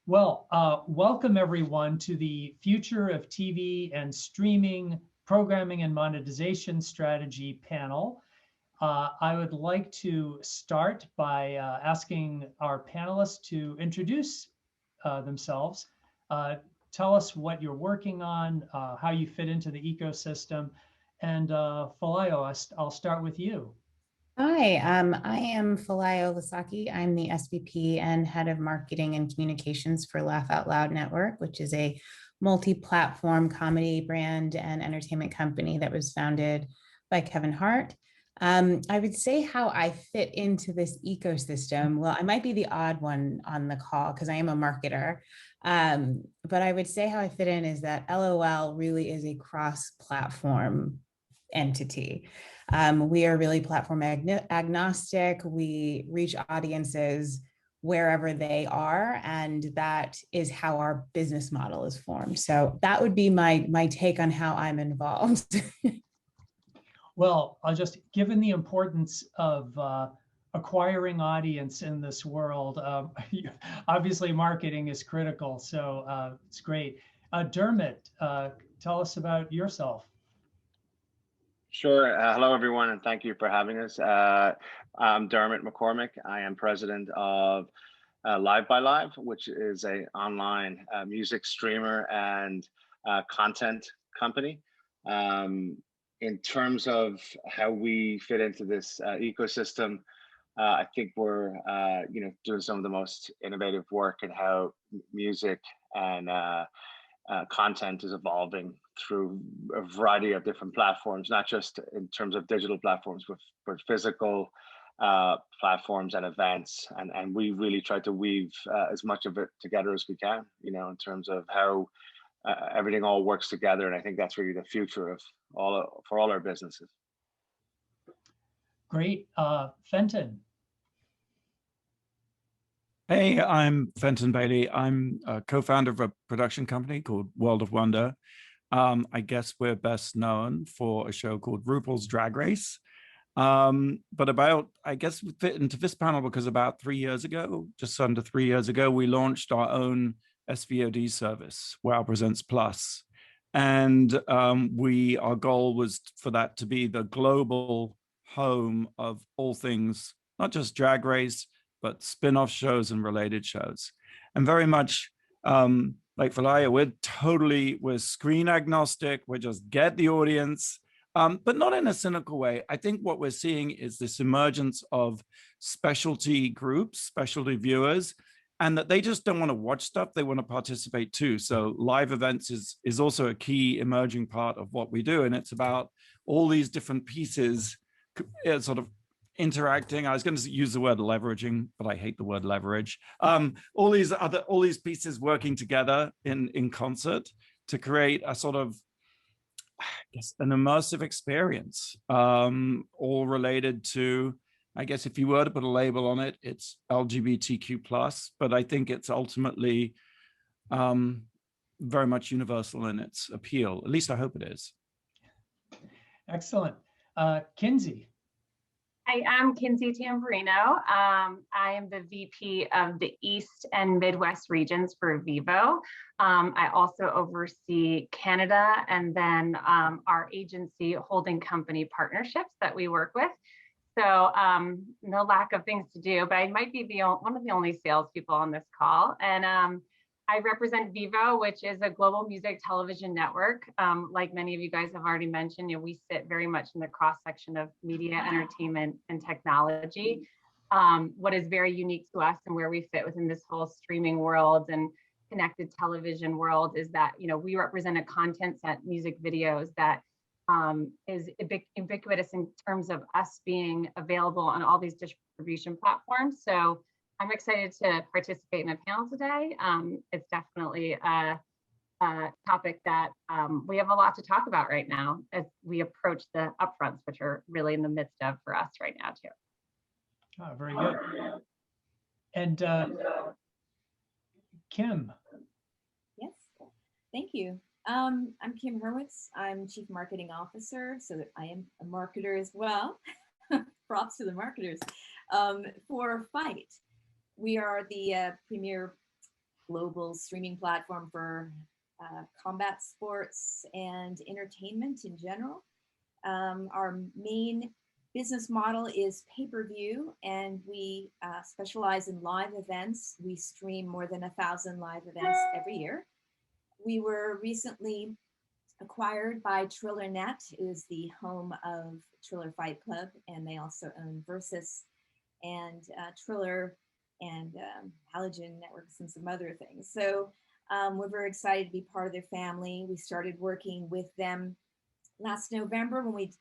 Well, welcome everyone to the Future of TV and Streaming Programming and Monetization Strategy panel. I would like to start by asking our panelists to introduce themselves. Tell us what you're working on, how you fit into the ecosystem. And Falayo, I'll start with you. Hi, I am Falayo Lasaki. I'm the SVP and Head of Marketing and Communications for Laugh Out Loud Network, which is a multi-platform comedy brand and entertainment company that was founded by Kevin Hart. I would say how I fit into this ecosystem. Well, I might be the odd one on the call because I am a marketer. But I would say how I fit in is that LOL really is a cross-platform entity. We are really platform agnostic. We reach audiences wherever they are, and that is how our business model is formed. So that would be my take on how I'm involved. Well, given the importance of acquiring audience in this world, obviously marketing is critical. So it's great. Dermot, tell us about yourself. Sure. Hello, everyone, and thank you for having us. I'm Dermot McCormick. I am president of Live by Live, which is an online music streamer and content company. In terms of how we fit into this ecosystem, I think we're doing some of the most innovative work in how music and content is evolving through a variety of different platforms, not just in terms of digital platforms, but physical platforms and events. And we really try to weave as much of it together as we can, in terms of how everything all works together. And I think that's really the future of for all our businesses. Great. Fenton. Hey, I'm Fenton Bailey. I'm a co-founder of a production company called World of Wonder. I guess we're best known for a show called RuPaul's Drag Race. But I guess we fit into this panel because about 3 years ago, just under 3 years ago, we launched our own SVOD service, Wow Presents Plus. And our goal was for that to be the global home of all things, not just Drag Race, but spin-off shows and related shows. And very much like Falayo, we're screen agnostic. We just get the audience, but not in a cynical way. I think what we're seeing is this emergence of specialty groups, specialty viewers, and that they just don't want to watch stuff, they want to participate too. So live events is also a key emerging part of what we do. And it's about all these different pieces sort of interacting. I was going to use the word leveraging, but I hate the word leverage. All these pieces working together in concert to create a sort of, I guess, an immersive experience, all related to, I guess, if you were to put a label on it, it's LGBTQ+, but I think it's ultimately very much universal in its appeal. At least I hope it is. Excellent. Kinsey. Hi, I'm Kinsey Tamburino. I am the VP of the East and Midwest regions for Vevo. I also oversee Canada and then our agency holding company partnerships that we work with. So no lack of things to do, but I might be one of the only salespeople on this call. And I represent Vevo, which is a global music television network. Like many of you guys have already mentioned, we sit very much in the cross section of media, entertainment, and technology. What is very unique to us and where we fit within this whole streaming world and connected television world is that we represent a content set, music videos that is ubiquitous in terms of us being available on all these distribution platforms. So I'm excited to participate in the panel today. It's definitely a topic that we have a lot to talk about right now as we approach the upfronts, which are really in the midst of for us right now too. Oh, very good. And Kim. Yes, thank you. I'm Kim Hurwitz. I'm Chief Marketing Officer, so I am a marketer as well. Props to the marketers. For FITE. We are the premier global streaming platform for combat sports and entertainment in general. Our main business model is pay-per-view, and we specialize in live events. We stream more than 1,000 live events every year. We were recently acquired by TrillerNet, is the home of Triller Fight Club, and they also own Versus and Triller and Halogen Networks and some other things. So we're very excited to be part of their family. We started working with them last November when we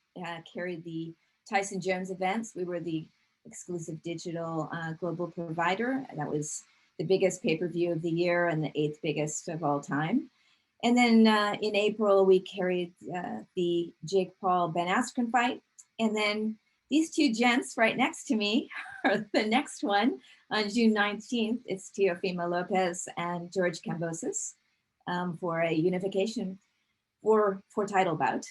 carried the Tyson Jones events. We were the exclusive digital global provider. That was the biggest pay-per-view of the year and the 8th biggest of all time. And then in April, we carried the Jake Paul Ben Askren fight. And then these two gents right next to me are the next one on June 19th. It's Teofimo Lopez and George Kambosos for a unification for title bout.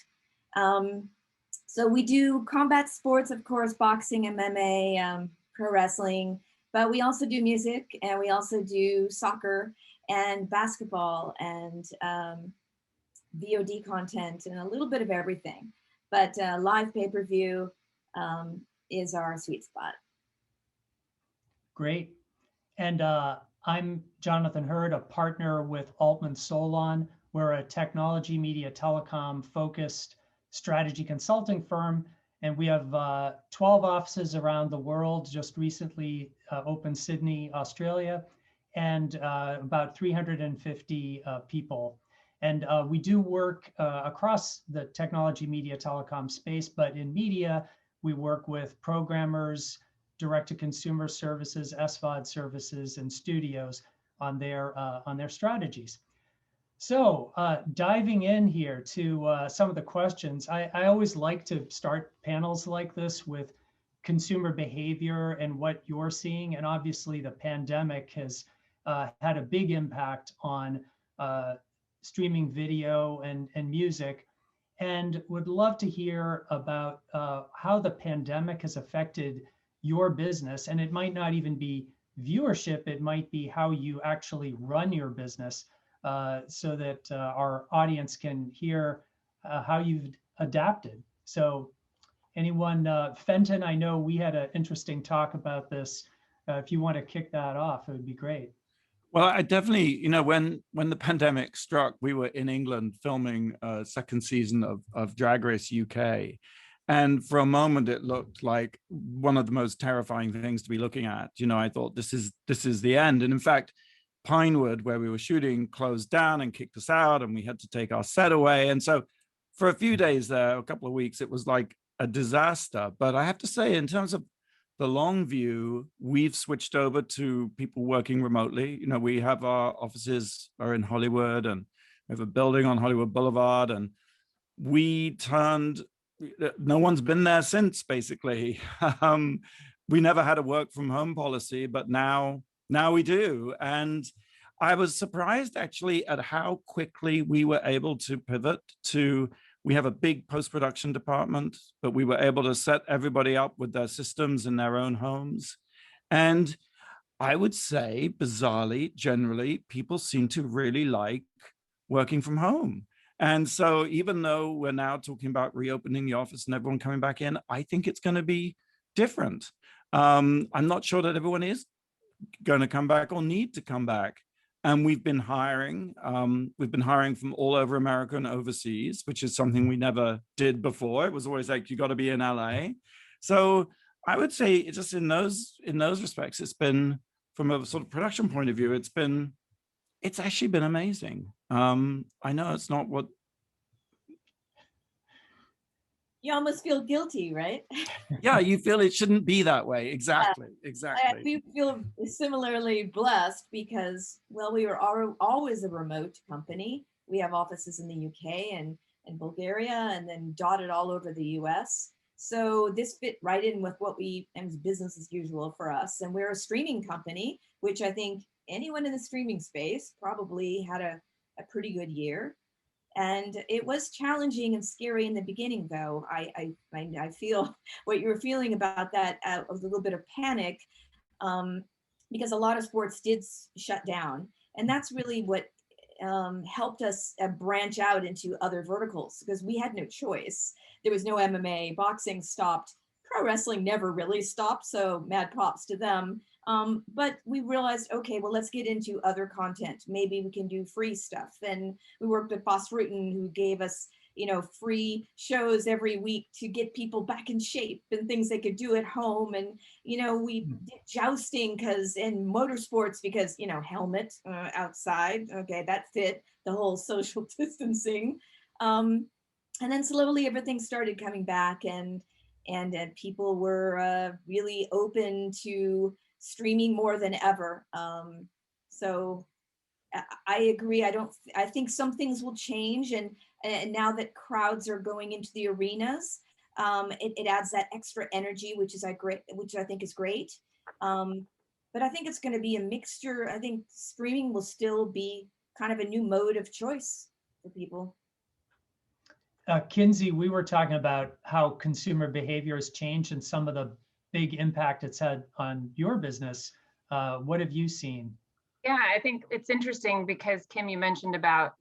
So we do combat sports, of course, boxing, MMA, pro wrestling, but we also do music, and we also do soccer and basketball and VOD content and a little bit of everything. But live pay-per-view is our sweet spot. Great. And I'm Jonathan Hurd, a partner with Altman Solon. We're a technology, media, telecom focused strategy consulting firm, and we have 12 offices around the world, just recently opened Sydney, Australia, and about 350 people. And we do work across the technology, media, telecom space, but in media, we work with programmers, direct-to-consumer services, SVOD services, and studios on their strategies. So diving in here to some of the questions, I always like to start panels like this with consumer behavior and what you're seeing. And obviously the pandemic has had a big impact on streaming video and music, and would love to hear about how the pandemic has affected your business. And it might not even be viewership, it might be how you actually run your business. So that our audience can hear how you've adapted. So anyone, Fenton, I know we had an interesting talk about this. If you want to kick that off, it would be great. Well, I definitely, you know, when the pandemic struck, we were in England filming a second season of Drag Race UK. And for a moment, it looked like one of the most terrifying things to be looking at. You know, I thought this is the end. And in fact, Pinewood, where we were shooting, closed down and kicked us out, and we had to take our set away. And so for a few days there, a couple of weeks, it was like a disaster. But I have to say, in terms of the long view, we've switched over to people working remotely. You know, we have our offices are in Hollywood, and we have a building on Hollywood Boulevard, and we turned, no one's been there since, basically. We never had a work from home policy, but now we do. And I was surprised actually at how quickly we were able to pivot to, we have a big post-production department, but we were able to set everybody up with their systems in their own homes. And I would say, bizarrely, generally, people seem to really like working from home. And so even though we're now talking about reopening the office and everyone coming back in, I think it's going to be different. I'm not sure that everyone is going to come back or need to come back. And we've been hiring from all over America and overseas, which is something we never did before. It was always like, you got to be in LA. So I would say it's just in those respects, it's been, from a sort of production point of view, it's actually been amazing. I know it's not what. You almost feel guilty, right? Yeah, you feel it shouldn't be that way. Exactly. I do feel similarly blessed because, well, we were always a remote company. We have offices in the UK and Bulgaria, and then dotted all over the US. So this fit right in with what and business as usual for us. And we're a streaming company, which I think anyone in the streaming space probably had a pretty good year. And it was challenging and scary in the beginning, though. I feel what you were feeling about that, a little bit of panic, because a lot of sports did shut down. And that's really what helped us branch out into other verticals, because we had no choice. There was no MMA, boxing stopped, pro wrestling never really stopped, so mad props to them. But we realized, okay, well, let's get into other content. Maybe we can do free stuff. And we worked with Bas Rutten, who gave us, free shows every week to get people back in shape and things they could do at home. And, we did jousting and motorsports because, helmet outside. Okay, that fit the whole social distancing. And then slowly everything started coming back, and people were really open to streaming more than ever. So I agree. I think some things will change, and now that crowds are going into the arenas, it adds that extra energy, which I think is great. But I think it's going to be a mixture. I think streaming will still be kind of a new mode of choice for people. Kinsey, we were talking about how consumer behavior has changed and some of the big impact it's had on your business. What have you seen? Yeah, I think it's interesting because Kim, you mentioned about,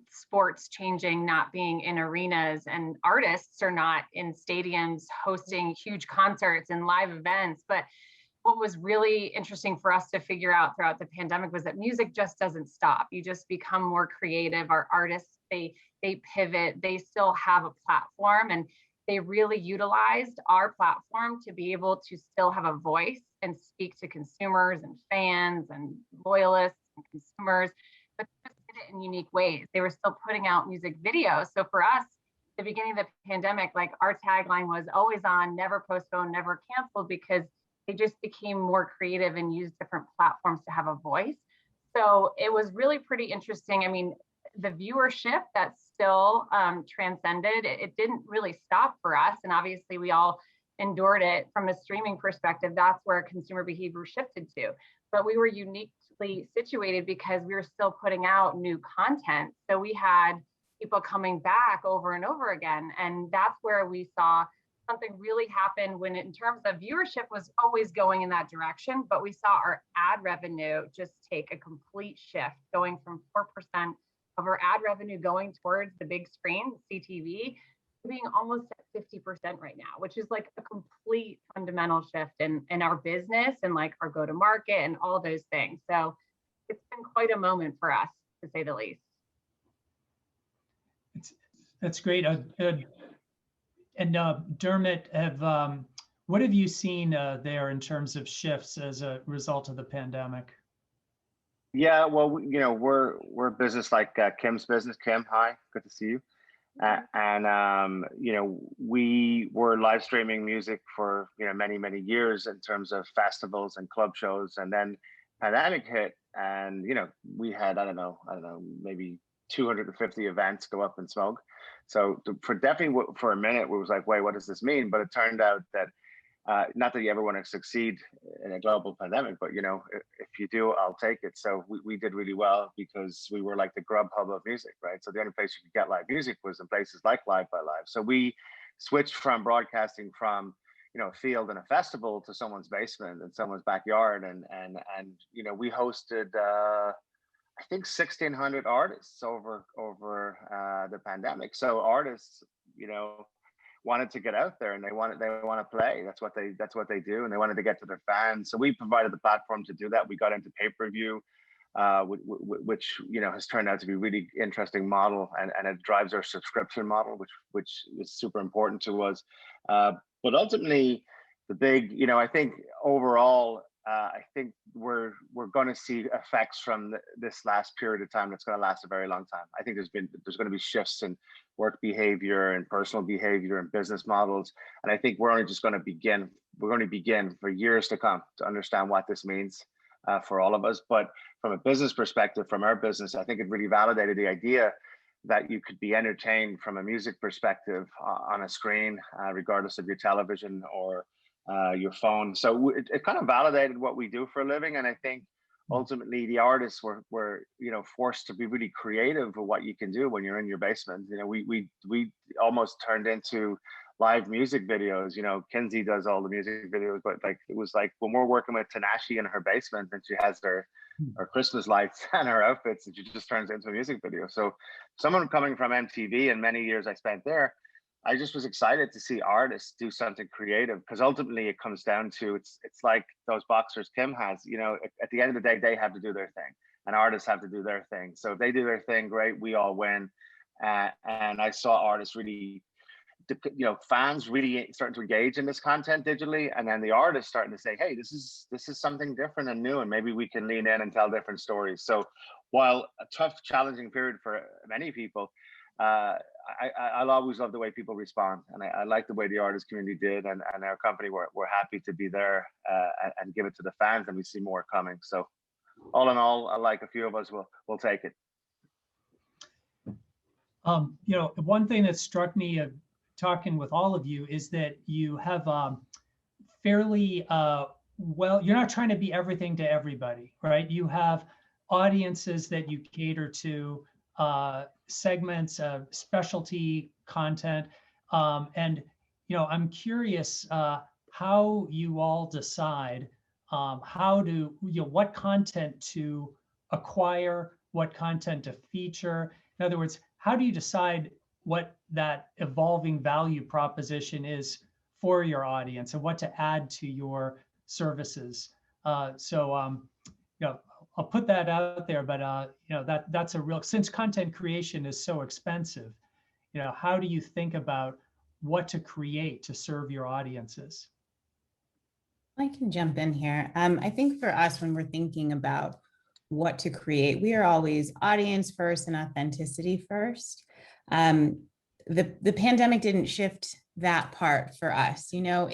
sports changing, not being in arenas, and artists are not in stadiums hosting huge concerts and live events. But what was really interesting for us to figure out throughout the pandemic was that music just doesn't stop. You just become more creative. Our artists, they pivot, they still have a platform, and they really utilized our platform to be able to still have a voice and speak to consumers and fans and loyalists and consumers, but just did it in unique ways. They were still putting out music videos. So for us, the beginning of the pandemic, like our tagline was always on, never postponed, never canceled, because they just became more creative and used different platforms to have a voice. So it was really pretty interesting. I mean, the viewership that still transcended, it didn't really stop for us. And obviously we all endured it from a streaming perspective. That's where consumer behavior shifted to. But we were uniquely situated because we were still putting out new content. So we had people coming back over and over again. And that's where we saw something really happen when in terms of viewership was always going in that direction, but we saw our ad revenue just take a complete shift, going from 4% of our ad revenue going towards the big screen, CTV, being almost at 50% right now, which is like a complete fundamental shift in our business and like our go-to-market and all those things. So it's been quite a moment for us, to say the least. That's great. Dermot, what have you seen there in terms of shifts as a result of the pandemic? Yeah, well, we're a business like Kim's business. Kim, hi, good to see you. We were live streaming music for many years in terms of festivals and club shows, and then pandemic hit, and we had I don't know maybe 250 events go up in smoke. So definitely for a minute, it was like, wait, what does this mean? But it turned out that not that you ever want to succeed in a global pandemic, but if you do, I'll take it. So we did really well because we were like the Grubhub of music, right? So the only place you could get live music was in places like Live by Live. So we switched from broadcasting from a field and a festival to someone's basement and someone's backyard, and we hosted I think 1,600 artists over the pandemic. So artists, wanted to get out there and they want to play. That's what they do, and they wanted to get to their fans. So we provided the platform to do that. We got into pay-per-view, which has turned out to be a really interesting model, and it drives our subscription model, which is super important to us. But ultimately, the big, I think overall, I think we're going to see effects from this last period of time that's going to last a very long time. I think there's going to be shifts in work behavior and personal behavior and business models, and I think we're only just going to begin. We're going to begin for years to come to understand what this means for all of us. But from a business perspective, from our business, I think it really validated the idea that you could be entertained from a music perspective on a screen, regardless of your television or your phone. So it kind of validated what we do for a living. And I think ultimately the artists were forced to be really creative with what you can do when you're in your basement. We almost turned into live music videos. Kinsey does all the music videos, but like it was like when we're working with Tanashi in her basement and she has her Christmas lights and her outfits, and she just turns into a music video. So someone coming from MTV and many years I spent there, I just was excited to see artists do something creative, because ultimately it comes down to it's like those boxers Kim has, you know, at the end of the day, they have to do their thing and artists have to do their thing. So if they do their thing, great, we all win. And I saw artists really, you know, fans really starting to engage in this content digitally, and then the artists starting to say, hey, this is something different and new, and maybe we can lean in and tell different stories. So while a tough, challenging period for many people, I'll always love the way people respond, and I like the way the artist community did, and our company, we're happy to be there and give it to the fans, and we see more coming. So all in all, I like a few of us will take it. You know, one thing that struck me talking with all of you is that you have fairly well, you're not trying to be everything to everybody, right? You have audiences that you cater to, segments of specialty content, and you know, I'm curious how you all decide how to, you know, what content to acquire, what content to feature. In other words, how do you decide what that evolving value proposition is for your audience and what to add to your services? You know, I'll put that out there, but you know, that's a real, since content creation is so expensive, you know, how do you think about what to create to serve your audiences? I can jump in here. I think for us, when we're thinking about what to create, we are always audience first and authenticity first. The pandemic didn't shift that part for us. You know,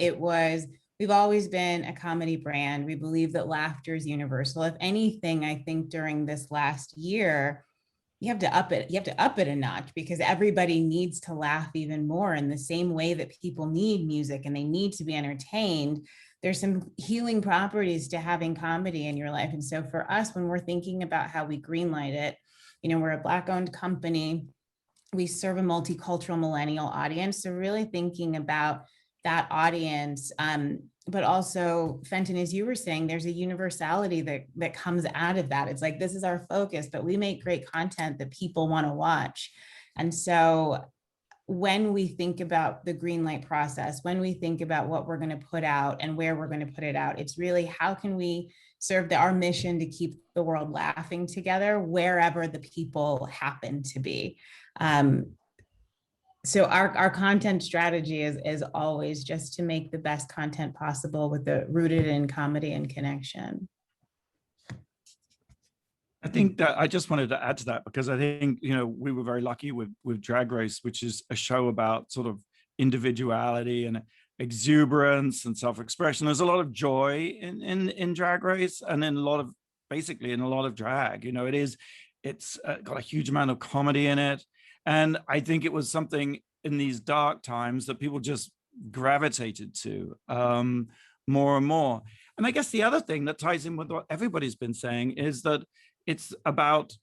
we've always been a comedy brand. We believe that laughter is universal. If anything, I think during this last year, you have to up it a notch, because everybody needs to laugh even more in the same way that people need music and they need to be entertained. There's some healing properties to having comedy in your life. And so for us, when we're thinking about how we greenlight it, you know, we're a Black-owned company. We serve a multicultural millennial audience. So really thinking about that audience, but also, Fenton, as you were saying, there's a universality that comes out of that. It's like, this is our focus, but we make great content that people want to watch. And so when we think about the greenlight process, when we think about what we're going to put out and where we're going to put it out, it's really, how can we serve our mission to keep the world laughing together wherever the people happen to be. So our content strategy is always just to make the best content possible with the rooted in comedy and connection. I think that I just wanted to add to that, because I think, you know, we were very lucky with Drag Race, which is a show about sort of individuality and exuberance and self-expression. There's a lot of joy in Drag Race, and in a lot of drag. You know, it's got a huge amount of comedy in it. And I think it was something in these dark times that people just gravitated to more and more. And I guess the other thing that ties in with what everybody's been saying is that it's about,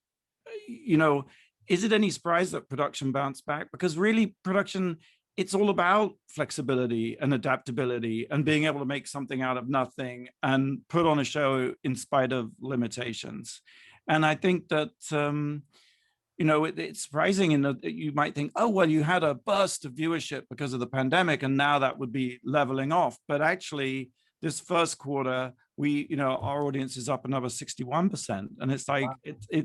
you know, is it any surprise that production bounced back? Because really production, it's all about flexibility and adaptability and being able to make something out of nothing and put on a show in spite of limitations. And I think that, you know, it's surprising in that you might think, oh, well, you had a burst of viewership because of the pandemic and now that would be leveling off. But actually, this first quarter, you know, our audience is up another 61%. And it's like, wow.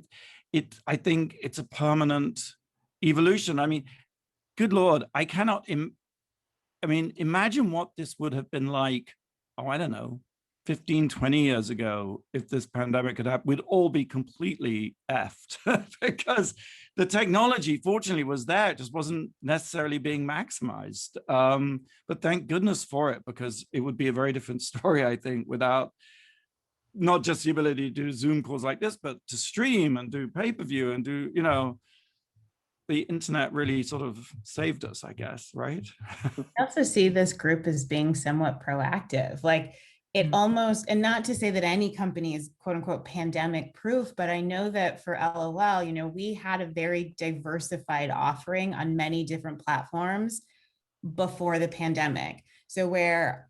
I think it's a permanent evolution. I mean, good Lord, I cannot, imagine what this would have been like, oh, I don't know, 15, 20 years ago, if this pandemic had happened, we'd all be completely effed because the technology, fortunately, was there. It just wasn't necessarily being maximized. But thank goodness for it, because it would be a very different story, I think, without not just the ability to do Zoom calls like this, but to stream and do pay-per-view and do, you know, the internet really sort of saved us, I guess, right? I also see this group as being somewhat proactive. Like, it almost, and not to say that any company is quote unquote pandemic proof, but I know that for LOL, you know, we had a very diversified offering on many different platforms before the pandemic. So where,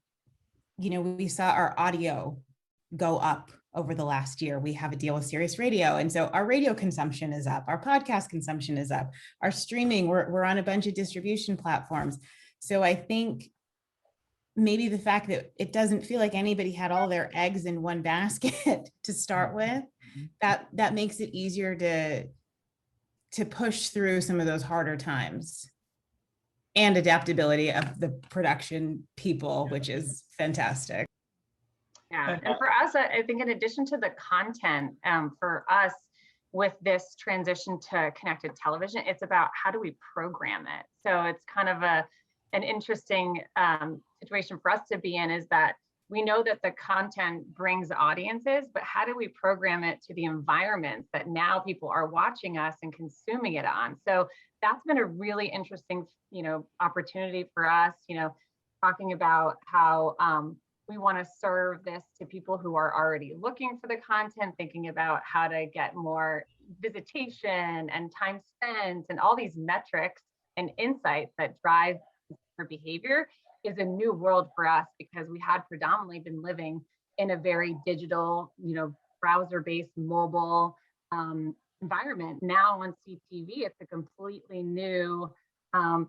you know, we saw our audio go up over the last year. We have a deal with Sirius Radio. And so our radio consumption is up, our podcast consumption is up, our streaming, we're on a bunch of distribution platforms. So I think maybe the fact that it doesn't feel like anybody had all their eggs in one basket to start with, that makes it easier to push through some of those harder times. And adaptability of the production people, which is fantastic. Yeah, and for us, I think in addition to the content, for us with this transition to connected television, it's about how do we program it. So it's kind of an interesting situation for us to be in, is that we know that the content brings audiences, but how do we program it to the environments that now people are watching us and consuming it on? So that's been a really interesting, opportunity for us, talking about how we want to serve this to people who are already looking for the content, thinking about how to get more visitation and time spent and all these metrics and insights that drive consumer behavior is a new world for us, because we had predominantly been living in a very digital, browser-based mobile environment. Now on CTV, it's a completely new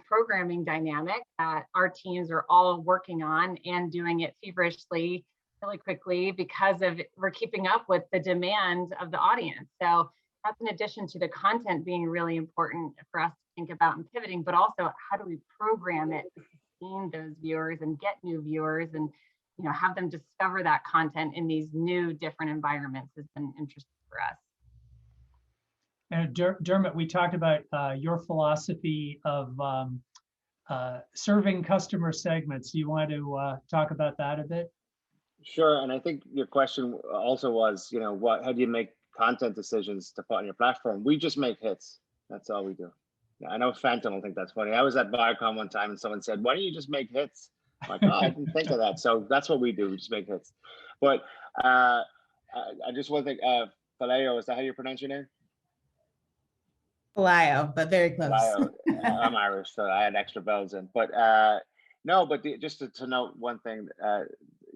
programming dynamic that our teams are all working on and doing it feverishly, really quickly, because we're keeping up with the demand of the audience. So that's in addition to the content being really important for us to think about and pivoting, but also how do we program it to sustain those viewers and get new viewers and have them discover that content in these new different environments has been interesting for us. And Dermot, we talked about your philosophy of serving customer segments. Do you want to talk about that a bit? Sure, and I think your question also was, how do you make content decisions to put on your platform? We just make hits. That's all we do. Yeah, I know Fenton will think that's funny. I was at Viacom one time and someone said, "Why don't you just make hits?" I'm like, oh, I didn't think of that. So that's what we do. We just make hits. But I just want to think, Vallejo, is that how you pronounce your name? Palaio, but very close. Palaio. I'm Irish, so I had extra bells in. But no, but just to note one thing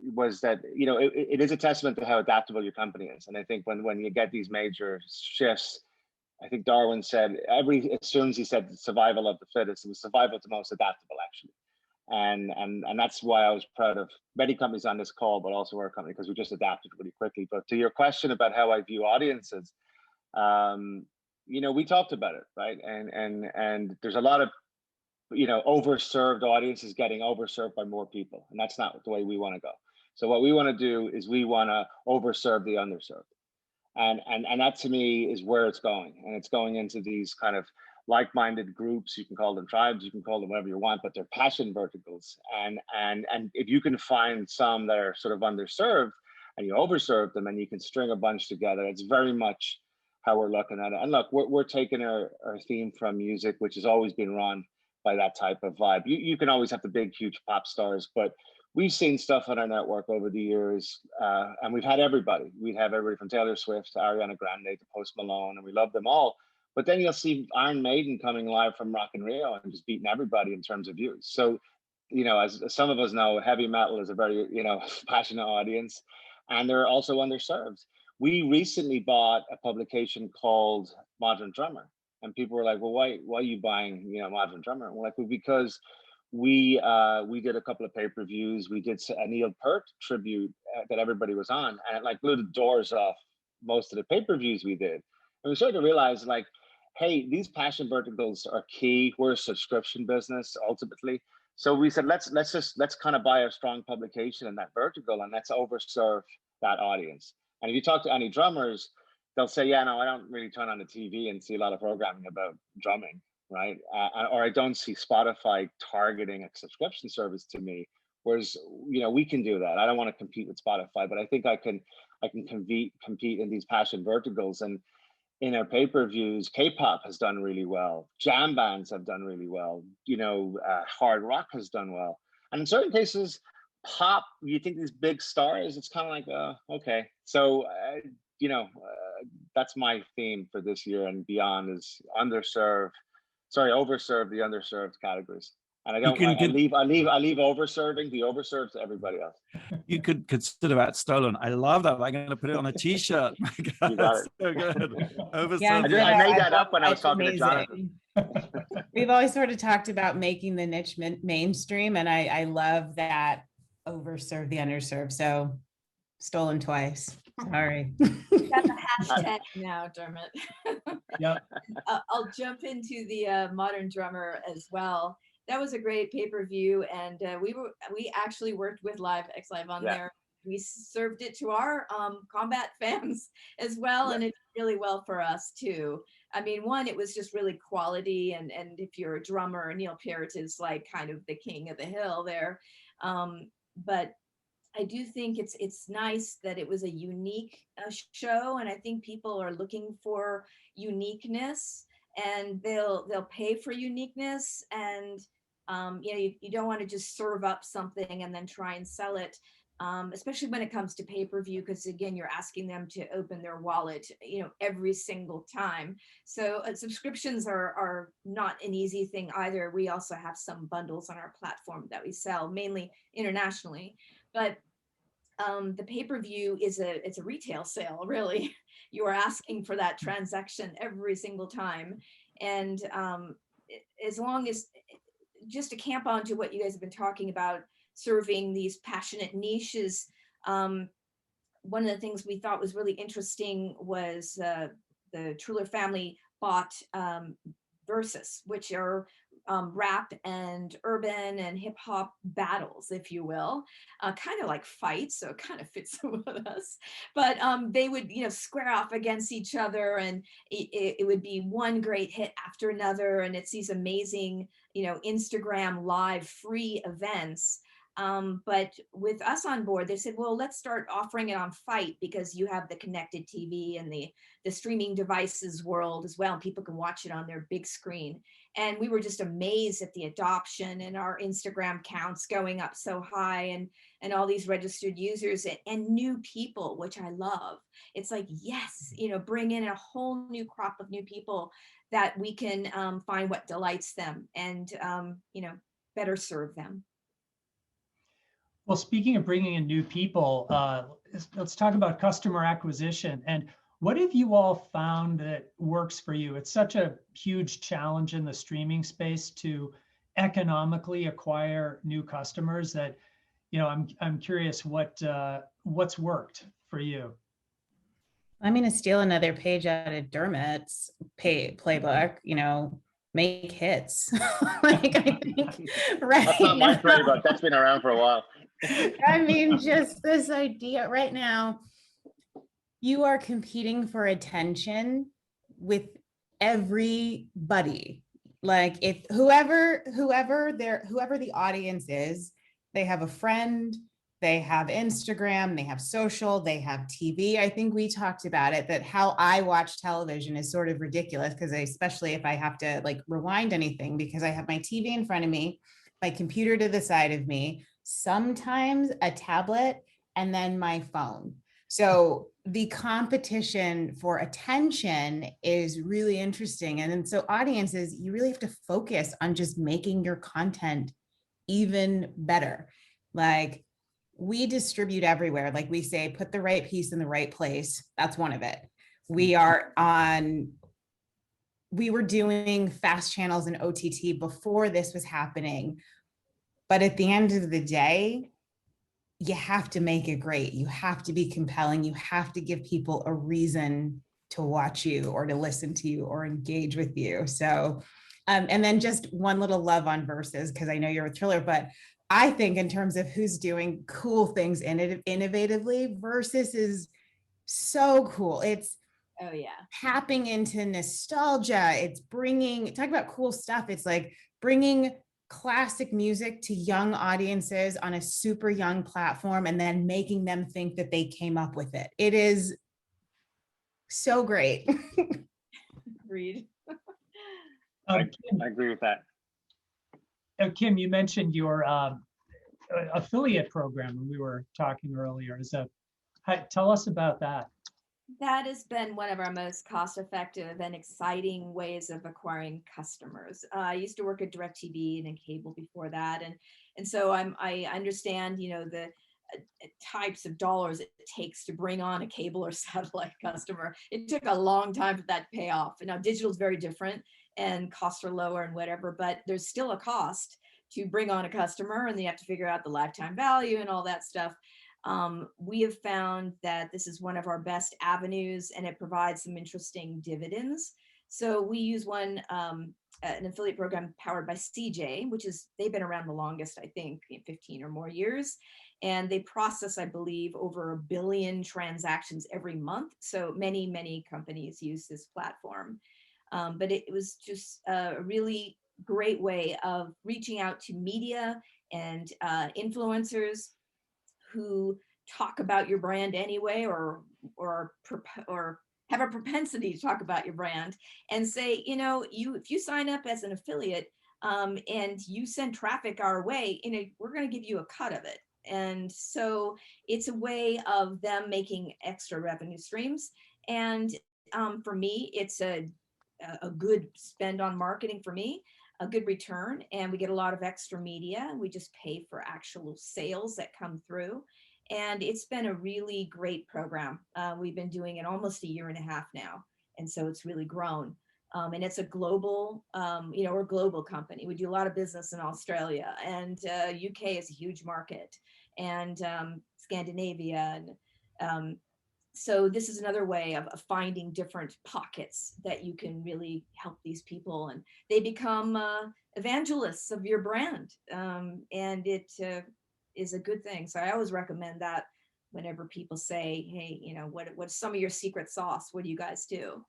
was that, it is a testament to how adaptable your company is. And I think when you get these major shifts, I think Darwin said, as soon as he said survival of the fittest, it was survival of the most adaptable, actually. And that's why I was proud of many companies on this call, but also our company, because we just adapted really quickly. But to your question about how I view audiences, we talked about it, right? And there's a lot of, overserved audiences getting overserved by more people. And that's not the way we want to go. So what we want to do is we want to overserve the underserved. And that to me is where it's going. And it's going into these kind of like-minded groups. You can call them tribes, you can call them whatever you want, but they're passion verticals. And if you can find some that are sort of underserved and you overserve them and you can string a bunch together, it's very much how we're looking at it. And look, we're taking our theme from music, which has always been run by that type of vibe. You can always have the big, huge pop stars, but we've seen stuff on our network over the years, and we've had everybody. We have everybody from Taylor Swift to Ariana Grande to Post Malone, and we love them all. But then you'll see Iron Maiden coming live from Rock in Rio and just beating everybody in terms of views. So, as some of us know, heavy metal is a very, passionate audience, and they're also underserved. We recently bought a publication called Modern Drummer, and people were like, "Well, why are you buying, Modern Drummer?" And we're like, "Well, because we did a couple of pay-per-views. We did a Neil Peart tribute that everybody was on, and it blew the doors off most of the pay-per-views we did. And we started to realize, hey, these passion verticals are key. We're a subscription business ultimately. So we said, let's kind of buy a strong publication in that vertical and let's overserve that audience. And if you talk to any drummers, they'll say, yeah, no, I don't really turn on the TV and see a lot of programming about drumming, right? Or I don't see Spotify targeting a subscription service to me. Whereas, we can do that. I don't want to compete with Spotify, but I think I can compete in these passion verticals. And in our pay-per-views, K-pop has done really well. Jam bands have done really well. Hard rock has done well. And in certain cases, pop, you think these big stars, it's kind of like, okay. So, that's my theme for this year and beyond is overserve the underserved categories. And I You don't. can I leave over serving. The overserve to everybody else. You could consider that stolen. I love that. I'm going to put it on a T-shirt. My God, You got that's so good. Yeah, Overserved. I made that love up when I was it's talking to Jonathan. amazing. We've always sort of talked about making the niche mainstream, and I love that overserved the underserved. So stolen twice. Sorry. That's a hashtag now, Dermot. Yep. I'll jump into the Modern Drummer as well. That was a great pay-per-view, and we actually worked with X Live on there. We served it to our combat fans as well, and it did really well for us too. I mean, one, it was just really quality, and if you're a drummer, Neil Peart is like kind of the king of the hill there. But I do think it's nice that it was a unique show, and I think people are looking for uniqueness, and they'll pay for uniqueness, and you don't want to just serve up something and then try and sell it, especially when it comes to pay-per-view, because again, you're asking them to open their wallet, every single time. So subscriptions are not an easy thing either. We also have some bundles on our platform that we sell, mainly internationally. But the pay-per-view it's a retail sale, really. You are asking for that transaction every single time. And as long as, just to camp on to what you guys have been talking about, serving these passionate niches, one of the things we thought was really interesting was the Truller family bought Versus, which are rap and urban and hip hop battles, if you will, kind of like fights. So it kind of fits with us, but they would, square off against each other, and it would be one great hit after another. And it's these amazing, Instagram live free events. But with us on board, they said, well, let's start offering it on Fight, because you have the connected TV and the streaming devices world as well. And people can watch it on their big screen. And we were just amazed at the adoption and our Instagram counts going up so high, and all these registered users and new people, which I love. It's like, yes, bring in a whole new crop of new people that we can find what delights them and, better serve them. Well, speaking of bringing in new people, let's talk about customer acquisition. And what have you all found that works for you? It's such a huge challenge in the streaming space to economically acquire new customers that, I'm curious what's worked for you. I'm going to steal another page out of Dermot's playbook, make hits. Like, I think right That's not my now, playbook. That's been around for a while. I mean, just this idea right now, you are competing for attention with everybody. Like, if whoever the audience is, they have a friend, they have Instagram, they have social, they have TV. I think we talked about it, that how I watch television is sort of ridiculous, because especially if I have to like rewind anything, because I have my TV in front of me, my computer to the side of me, sometimes a tablet, and then my phone. So the competition for attention is really interesting. And so audiences, you really have to focus on just making your content even better. Like, we distribute everywhere. Like we say, put the right piece in the right place. That's one of it. We were doing fast channels and OTT before this was happening. But at the end of the day, you have to make it great. You have to be compelling. You have to give people a reason to watch you or to listen to you or engage with you. So, and then just one little love on Versus, because I know you're a Triller, but I think in terms of who's doing cool things innovatively, Versus is so cool. It's tapping into nostalgia. It's talk about cool stuff. It's like bringing classic music to young audiences on a super young platform and then making them think that they came up with it. It is so great. Agreed. I agree with that. Kim, you mentioned your affiliate program when we were talking earlier. Tell us about that. That has been one of our most cost-effective and exciting ways of acquiring customers. I used to work at DirecTV and in cable before that, and so I understand, you know, the types of dollars it takes to bring on a cable or satellite customer. It took a long time for that to pay off. And now digital is very different and costs are lower and whatever, but there's still a cost to bring on a customer, and then you have to figure out the lifetime value and all that stuff. We have found that this is one of our best avenues, and it provides some interesting dividends. So we use an affiliate program powered by CJ, which is, they've been around the longest, I think 15 or more years. And they process, I believe, over 1 billion transactions every month. So many companies use this platform. But it was just a really great way of reaching out to media and influencers who talk about your brand anyway, or have a propensity to talk about your brand, and say, you know, if you sign up as an affiliate and you send traffic our way, you know, we're going to give you a cut of it. And so it's a way of them making extra revenue streams. And for me, it's a good spend on marketing for me, a good return, and we get a lot of extra media. We just pay for actual sales that come through. And it's been a really great program. We've been doing it almost 1.5 years now. And so it's really grown. And it's a global, you know, we're a global company. We do a lot of business in Australia, and UK is a huge market, and Scandinavia. And so this is another way of finding different pockets that you can really help these people, and they become evangelists of your brand. And it is a good thing. So I always recommend that whenever people say, hey, you know, what's some of your secret sauce? What do you guys do?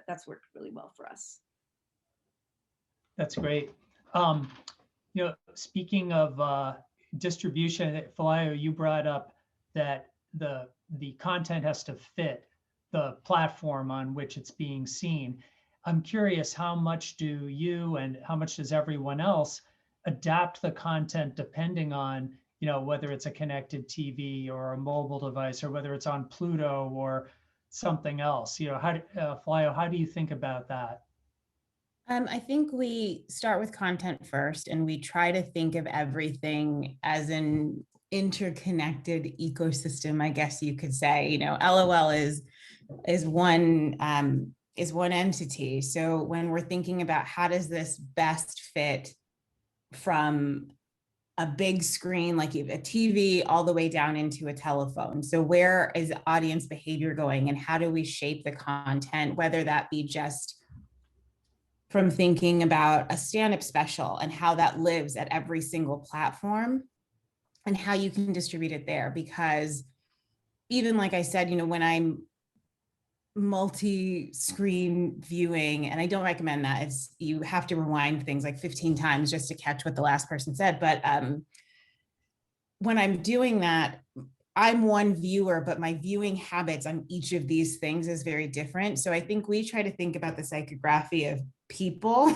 That's worked really well for us. That's great. You know, speaking of distribution, Falaio, you brought up that the content has to fit the platform on which it's being seen. I'm curious, how much do you and how much does everyone else adapt the content depending on, you know, whether it's a connected TV or a mobile device, or whether it's on Pluto or something else? You know, Falaio, how do you think about that? I think we start with content first, and we try to think of everything as an interconnected ecosystem, I guess you could say. You know, LOL is one entity. So when we're thinking about how does this best fit from a big screen like a TV all the way down into a telephone, so where is audience behavior going, and how do we shape the content, whether that be just from thinking about a stand-up special and how that lives at every single platform and how you can distribute it there. Because even like I said, you know, when I'm multi-screen viewing, and I don't recommend that, it's, you have to rewind things like 15 times just to catch what the last person said. But when I'm doing that, I'm one viewer, but my viewing habits on each of these things is very different. So I think we try to think about the psychography of people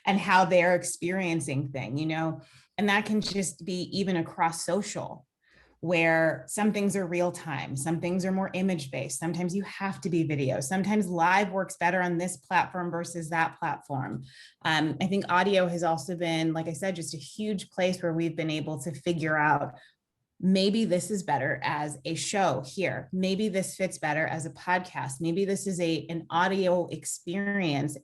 and how they're experiencing things, you know, and that can just be even across social, where some things are real time, some things are more image based, sometimes you have to be video, sometimes live works better on this platform versus that platform. I think audio has also been, like I said, just a huge place where we've been able to figure out, maybe this is better as a show here, maybe this fits better as a podcast, maybe this is an audio experience.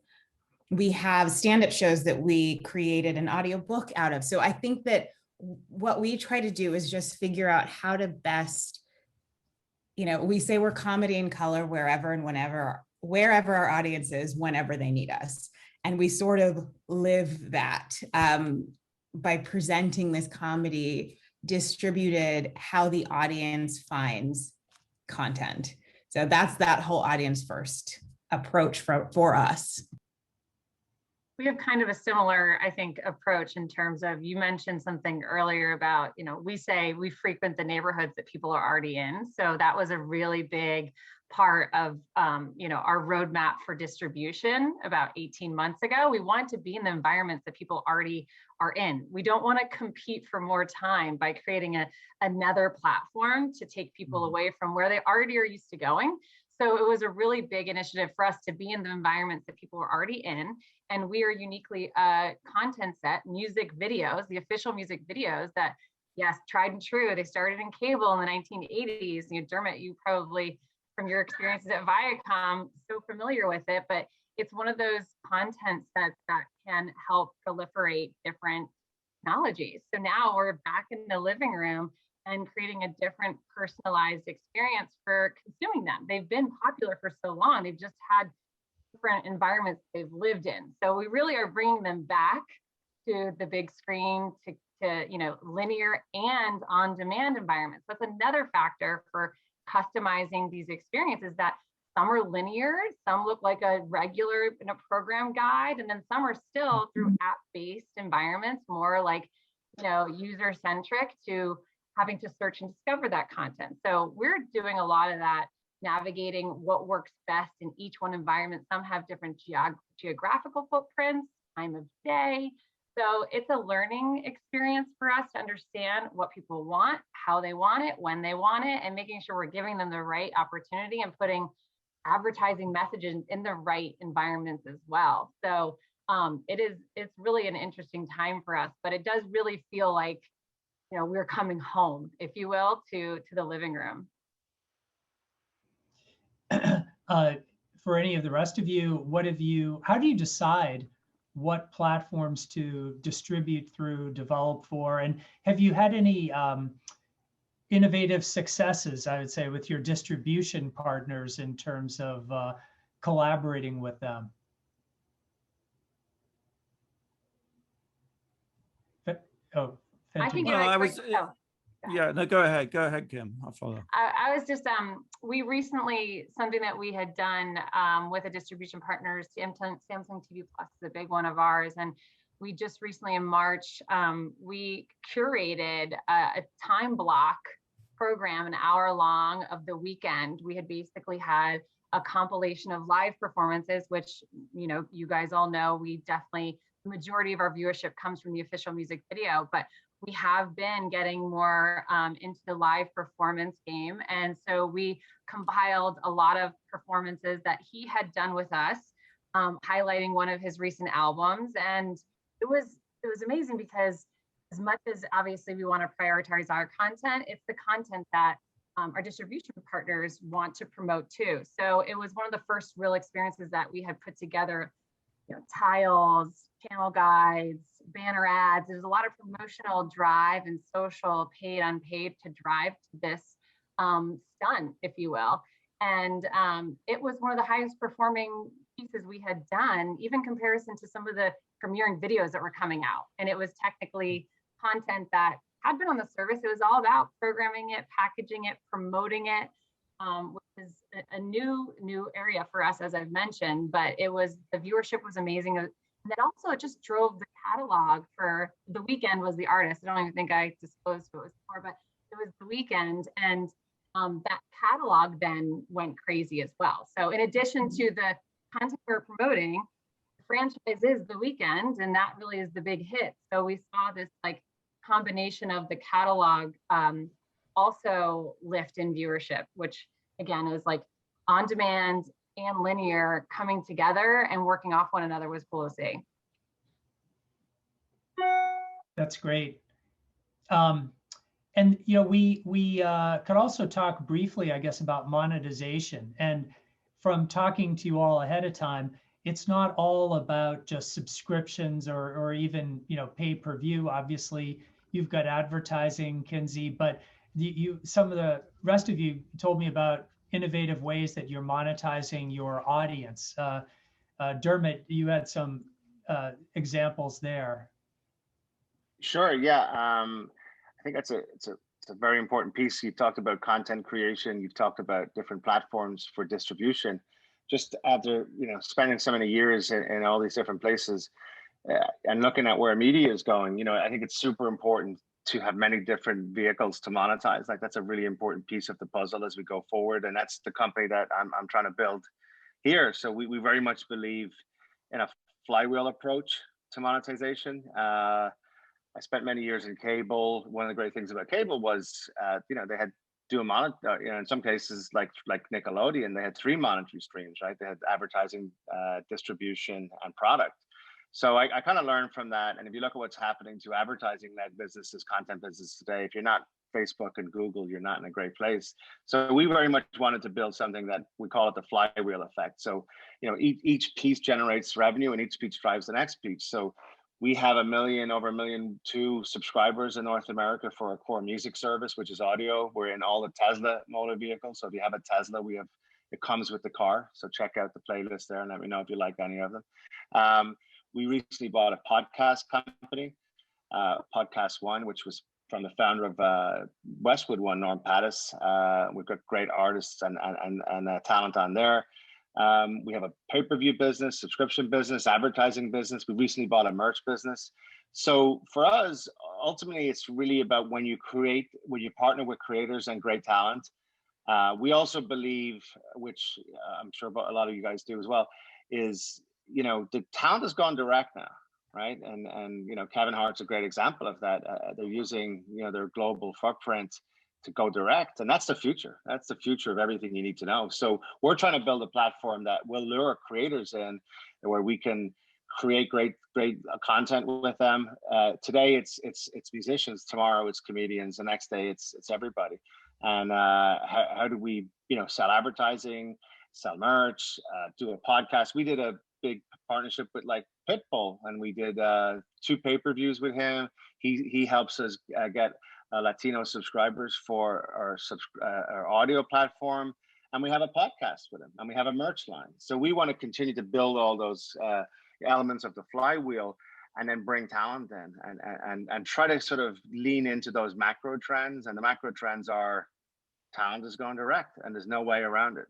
We have stand-up shows that we created an audio book out of. So I think that what we try to do is just figure out how to best, you know, we say we're comedy in color wherever and wherever our audience is, whenever they need us. And we sort of live that by presenting this comedy distributed how the audience finds content. So that's that whole audience first approach for us. We have kind of a similar, I think, approach in terms of, you mentioned something earlier about, you know, we say we frequent the neighborhoods that people are already in. So that was a really big part of our roadmap for distribution about 18 months ago. We want to be in the environments that people already are in. We don't want to compete for more time by creating another platform to take people away from where they already are used to going. So it was a really big initiative for us to be in the environments that people are already in. And we are uniquely a content set, music videos, the official music videos that, yes, tried and true. They started in cable in the 1980s. Dermot, you probably, from your experiences at Viacom, so familiar with it, but it's one of those content sets that can help proliferate different technologies. So now we're back in the living room and creating a different personalized experience for consuming them. They've been popular for so long. They've just had different environments they've lived in. So we really are bringing them back to the big screen, to linear and on-demand environments. That's another factor for customizing these experiences, that some are linear, some look like a regular program guide, and then some are still through app-based environments, more like user-centric, to having to search and discover that content. So we're doing a lot of that, navigating what works best in each one environment. Some have different geographical footprints, time of day. So it's a learning experience for us to understand what people want, how they want it, when they want it, and making sure we're giving them the right opportunity and putting advertising messages in the right environments as well. So it's really an interesting time for us, but it does really feel like we're coming home, if you will, to the living room. For any of the rest of you, how do you decide what platforms to distribute through, develop for, and have you had any innovative successes, I would say, with your distribution partners in terms of collaborating with them? I can do Yeah, no, go ahead, Kim. I'll follow. I was just, we recently, something that we had done with a distribution partner, Samsung TV Plus is a big one of ours. And we just recently in March, we curated a time block program, an hour long of the weekend. We had basically had a compilation of live performances, which, you guys all know, the majority of our viewership comes from the official music video, but we have been getting more into the live performance game. And so we compiled a lot of performances that he had done with us, highlighting one of his recent albums. And it was amazing, because as much as obviously we want to prioritize our content, it's the content that our distribution partners want to promote too. So it was one of the first real experiences that we had put together, tiles, channel guides, banner ads. There's a lot of promotional drive and social paid, unpaid to drive to this stunt, if you will. And it was one of the highest performing pieces we had done, even comparison to some of the premiering videos that were coming out. And it was technically content that had been on the service. It was all about programming it, packaging it, promoting it, which is a new area for us, as I've mentioned. But the viewership was amazing. And then also it just drove the catalog for The Weeknd was the artist. I don't even think I disclosed who it was for, but it was The Weeknd. And that catalog then went crazy as well. So in addition to the content we're promoting, the franchise is The Weeknd, and that really is the big hit. So we saw this combination of the catalog also lift in viewership, which again is on demand and linear coming together and working off one another was cool to see. That's great. And we could also talk briefly, I guess, about monetization. And from talking to you all ahead of time, it's not all about just subscriptions or even pay-per-view. Obviously, you've got advertising, Kinsey, but some of the rest of you told me about innovative ways that you're monetizing your audience. Dermot, you had some examples there. Sure. Yeah. I think it's a very important piece. You talked about content creation. You've talked about different platforms for distribution. Just after spending so many years in all these different places and looking at where media is going, I think it's super important to have many different vehicles to monetize. Like that's a really important piece of the puzzle as we go forward. And that's the company that I'm trying to build here. So we very much believe in a flywheel approach to monetization. I spent many years in cable. One of the great things about cable was, they had in some cases like Nickelodeon, they had 3 monetary streams, right? They had advertising, distribution, and product. So I kind of learned from that. And if you look at what's happening to advertising-led businesses, content business today, if you're not Facebook and Google, you're not in a great place. So we very much wanted to build something that we call it the flywheel effect. So, each piece generates revenue and each piece drives the next piece. So we have over 1.2 million subscribers in North America for our core music service, which is audio. We're in all the Tesla motor vehicles. So if you have a Tesla, it comes with the car. So check out the playlist there and let me know if you like any of them. We recently bought a podcast company, Podcast One, which was from the founder of Westwood One, Norm Pattis. We've got great artists and talent on there. We have a pay-per-view business, subscription business, advertising business. We recently bought a merch business. So for us, ultimately, it's really about when you partner with creators and great talent. We also believe, which I'm sure a lot of you guys do as well, is the talent has gone direct now, right? And Kevin Hart's a great example of that. They're using their global footprint to go direct, and that's the future. That's the future of everything you need to know. So we're trying to build a platform that will lure creators in, where we can create great content with them. Today it's musicians, tomorrow it's comedians, the next day it's everybody. And how do we sell advertising, sell merch, do a podcast? We did a big partnership with like Pitbull, and we did 2 pay-per-views with him. He helps us get Latino subscribers for our audio platform, and we have a podcast with him, and we have a merch line. So we want to continue to build all those elements of the flywheel, and then bring talent in, and try to sort of lean into those macro trends. And the macro trends are talent is going direct, and there's no way around it.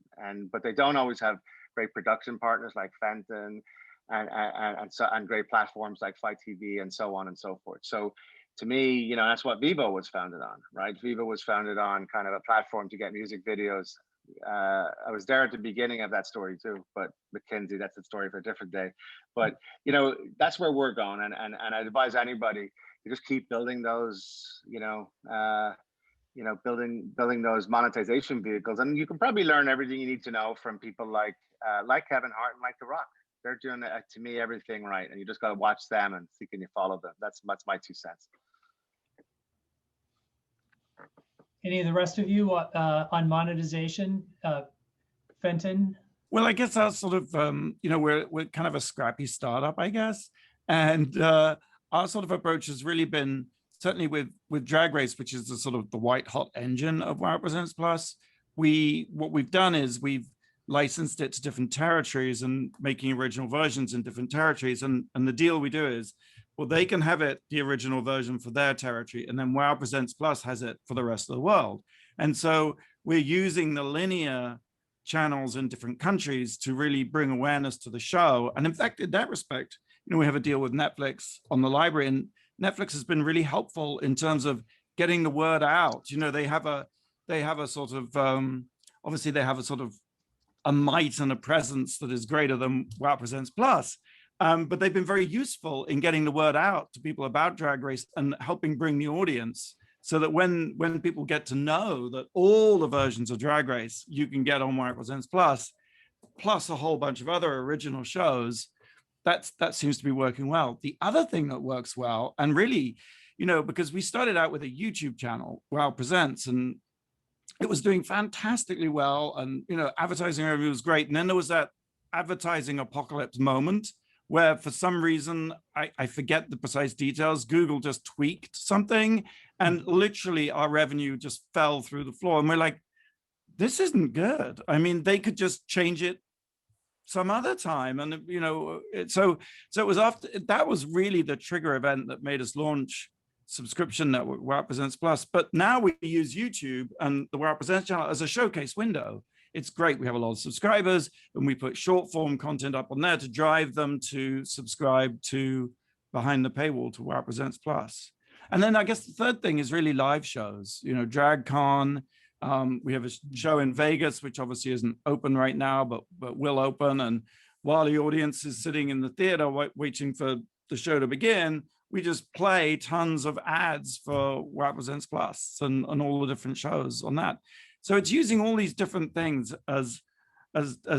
But they don't always have great production partners like Fenton, and great platforms like Fight TV, and so on and so forth. So to me, that's what Vevo was founded on, right? Vevo was founded on kind of a platform to get music videos. I was there at the beginning of that story too, but McKinsey, that's a story for a different day. But that's where we're going, and I advise anybody to just keep building those, building those monetization vehicles, and you can probably learn everything you need to know from people like Kevin Hart and like The Rock. They're doing, to me, everything right, and you just got to watch them and see, can you follow them? That's my 2 cents. Any of the rest of you on monetization, Fenton? Well, I guess our sort of, we're kind of a scrappy startup, I guess. And our sort of approach has really been, certainly with Drag Race, which is the sort of the white hot engine of WoW Presents Plus, what we've done is we've licensed it to different territories and making original versions in different territories. And the deal we do is, well, they can have it, the original version for their territory, and then WoW Presents Plus has it for the rest of the world. And so we're using the linear channels in different countries to really bring awareness to the show. And in fact, in that respect, we have a deal with Netflix on the library, and Netflix has been really helpful in terms of getting the word out. They have a sort of, obviously they have a sort of a might and a presence that is greater than WoW Presents Plus. But they've been very useful in getting the word out to people about Drag Race and helping bring the audience, so that when people get to know that all the versions of Drag Race you can get on WoW Presents Plus, plus a whole bunch of other original shows, that seems to be working well. The other thing that works well, and really, because we started out with a YouTube channel, WoW Presents, and it was doing fantastically well, and advertising revenue was great. And then there was that advertising apocalypse moment where, for some reason, I forget the precise details, Google just tweaked something, and literally our revenue just fell through the floor. And we're like, this isn't good. I mean, they could just change it some other time. And, so it was after, that was really the trigger event that made us launch subscription network, WoW Presents Plus. But now we use YouTube and the WoW Presents channel as a showcase window. It's great. We have a lot of subscribers, and we put short form content up on there to drive them to subscribe to behind the paywall to WoW Presents Plus. And then I guess the third thing is really live shows, you know, DragCon. We have a show in Vegas, which obviously isn't open right now, but will open. And while the audience is sitting in the theater waiting for the show to begin, we just play tons of ads for WAP Presents Plus and all the different shows on that. So it's using all these different things, as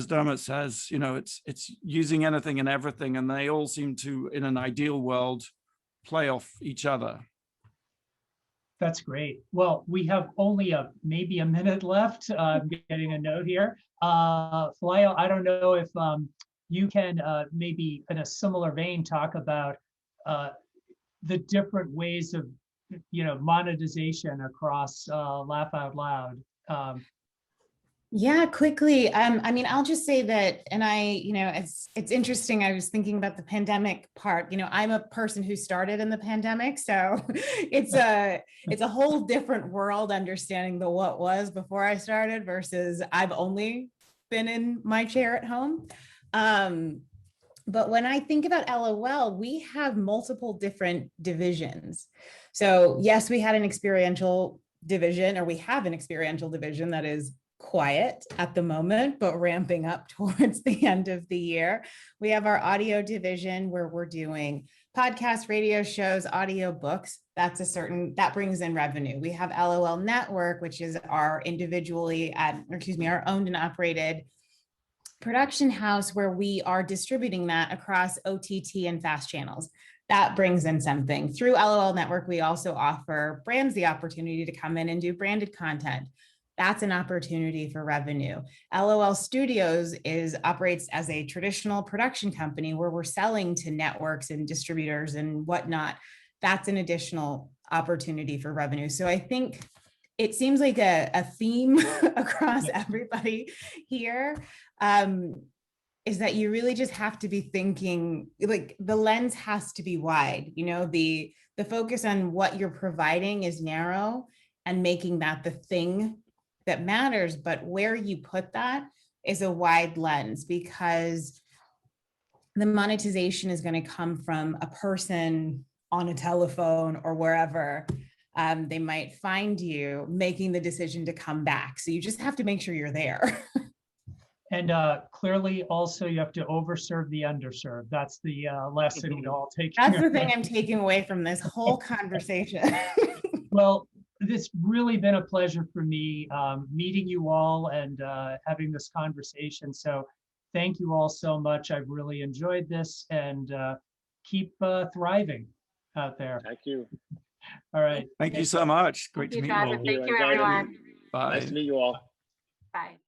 Dermot says, you know, it's using anything and everything, and they all seem to, in an ideal world, play off each other. That's great. Well, we have only maybe a minute left. I'm getting a note here. Falaio, I don't know if you can maybe in a similar vein talk about the different ways of, you know, monetization across Laugh Out Loud. Yeah, quickly. I mean, I'll just say that, and you know, it's interesting. I was thinking about the pandemic part. You know, I'm a person who started in the pandemic, so it's a whole different world understanding the what was before I started versus I've only been in my chair at home. But when I think about LOL, we have multiple different divisions. So yes, we had an experiential division, or we have an experiential division that is quiet at the moment, but ramping up towards the end of the year. We have our audio division where we're doing podcasts, radio shows, audio books. That brings in revenue. We have LOL Network, which is our our owned and operated production house where we are distributing that across OTT and FAST channels. That brings in something. Through LOL Network, we also offer brands the opportunity to come in and do branded content. That's an opportunity for revenue. LOL Studios operates as a traditional production company where we're selling to networks and distributors and whatnot. That's an additional opportunity for revenue. So I think it seems like a theme across everybody here. Is that you really just have to be thinking, like, the lens has to be wide, you know, the focus on what you're providing is narrow and making that the thing that matters, but where you put that is a wide lens, because the monetization is going to come from a person on a telephone or wherever they might find you making the decision to come back. So you just have to make sure you're there. And clearly also you have to overserve the underserved. That's the lesson we all take. That's the thing I'm taking away from this whole conversation. Well, it's really been a pleasure for me meeting you all and having this conversation. So thank you all so much. I've really enjoyed this, and keep thriving out there. Thank you. All right. Thank you so much. Great to meet you all. Thank you, everyone. Bye. Nice to meet you all. Bye.